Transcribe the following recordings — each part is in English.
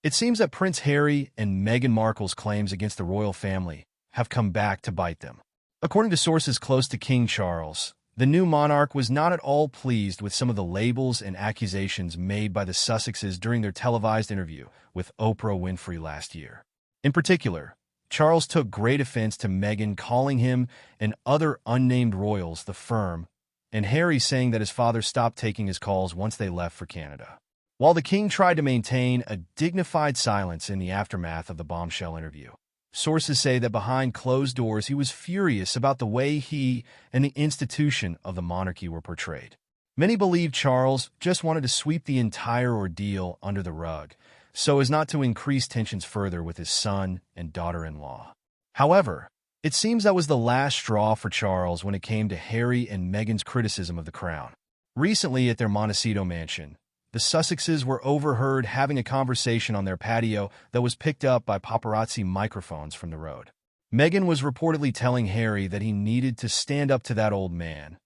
It seems that Prince Harry and Meghan Markle's claims against the royal family have come back to bite them. According to sources close to King Charles, the new monarch was not at all pleased with some of the labels and accusations made by the Sussexes during their televised interview with Oprah Winfrey last year. In particular, Charles took great offense to Meghan calling him and other unnamed royals the firm, and Harry saying that his father stopped taking his calls once they left for Canada. While the king tried to maintain a dignified silence in the aftermath of the bombshell interview, sources say that behind closed doors he was furious about the way he and the institution of the monarchy were portrayed. Many believe Charles just wanted to sweep the entire ordeal under the rug, so as not to increase tensions further with his son and daughter-in-law. However, it seems that was the last straw for Charles when it came to Harry and Meghan's criticism of the crown. Recently at their Montecito mansion, the Sussexes were overheard having a conversation on their patio that was picked up by paparazzi microphones from the road. Meghan was reportedly telling Harry that he needed to stand up to that old man,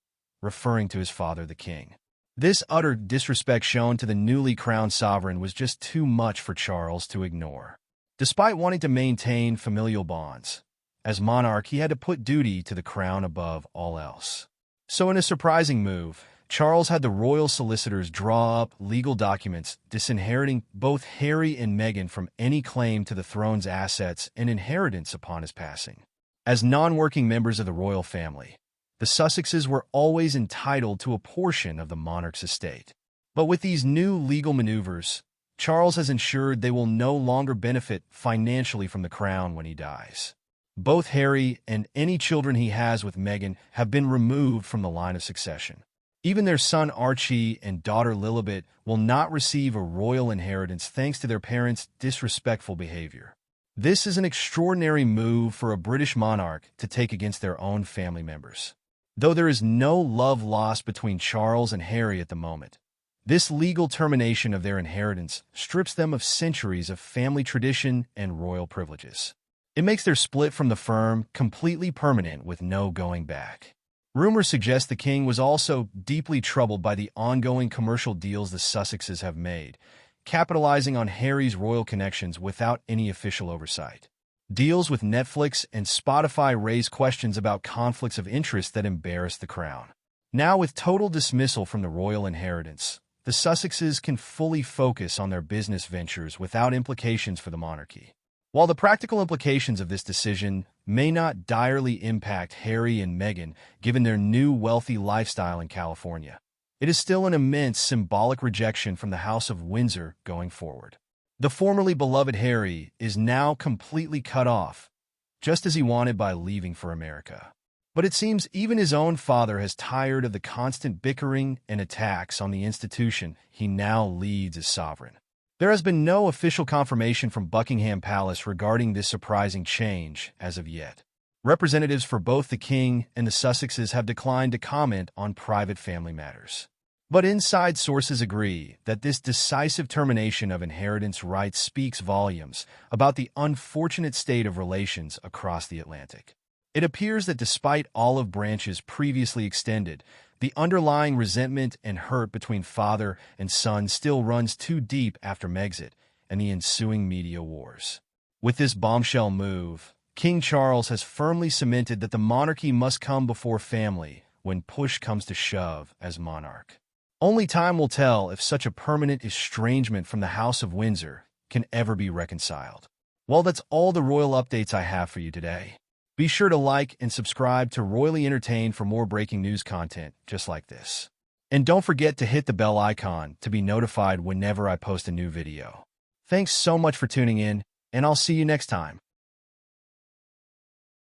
referring to his father, the king. This utter disrespect shown to the newly crowned sovereign was just too much for Charles to ignore. Despite wanting to maintain familial bonds, as monarch he had to put duty to the crown above all else. So in a surprising move, Charles had the royal solicitors draw up legal documents disinheriting both Harry and Meghan from any claim to the throne's assets and inheritance upon his passing. As non-working members of the royal family, the Sussexes were always entitled to a portion of the monarch's estate. But with these new legal maneuvers, Charles has ensured they will no longer benefit financially from the crown when he dies. Both Harry and any children he has with Meghan have been removed from the line of succession. Even their son Archie and daughter Lilibet will not receive a royal inheritance thanks to their parents' disrespectful behavior. This is an extraordinary move for a British monarch to take against their own family members. Though there is no love lost between Charles and Harry at the moment, this legal termination of their inheritance strips them of centuries of family tradition and royal privileges. It makes their split from the firm completely permanent with no going back. Rumors suggest the king was also deeply troubled by the ongoing commercial deals the Sussexes have made, capitalizing on Harry's royal connections without any official oversight. Deals with Netflix and Spotify raise questions about conflicts of interest that embarrass the crown. Now, with total dismissal from the royal inheritance, the Sussexes can fully focus on their business ventures without implications for the monarchy. While the practical implications of this decision may not direly impact Harry and Meghan given their new wealthy lifestyle in California, it is still an immense symbolic rejection from the House of Windsor going forward. The formerly beloved Harry is now completely cut off, just as he wanted by leaving for America. But it seems even his own father has tired of the constant bickering and attacks on the institution he now leads as sovereign. There has been no official confirmation from Buckingham Palace regarding this surprising change as of yet. Representatives for both the king and the Sussexes have declined to comment on private family matters. But inside sources agree that this decisive termination of inheritance rights speaks volumes about the unfortunate state of relations across the Atlantic. It appears that despite olive branches previously extended, the underlying resentment and hurt between father and son still runs too deep after Megxit and the ensuing media wars. With this bombshell move, King Charles has firmly cemented that the monarchy must come before family when push comes to shove as monarch. Only time will tell if such a permanent estrangement from the House of Windsor can ever be reconciled. Well, that's all the royal updates I have for you today. Be sure to like and subscribe to Royally Entertained for more breaking news content just like this. And don't forget to hit the bell icon to be notified whenever I post a new video. Thanks so much for tuning in, and I'll see you next time.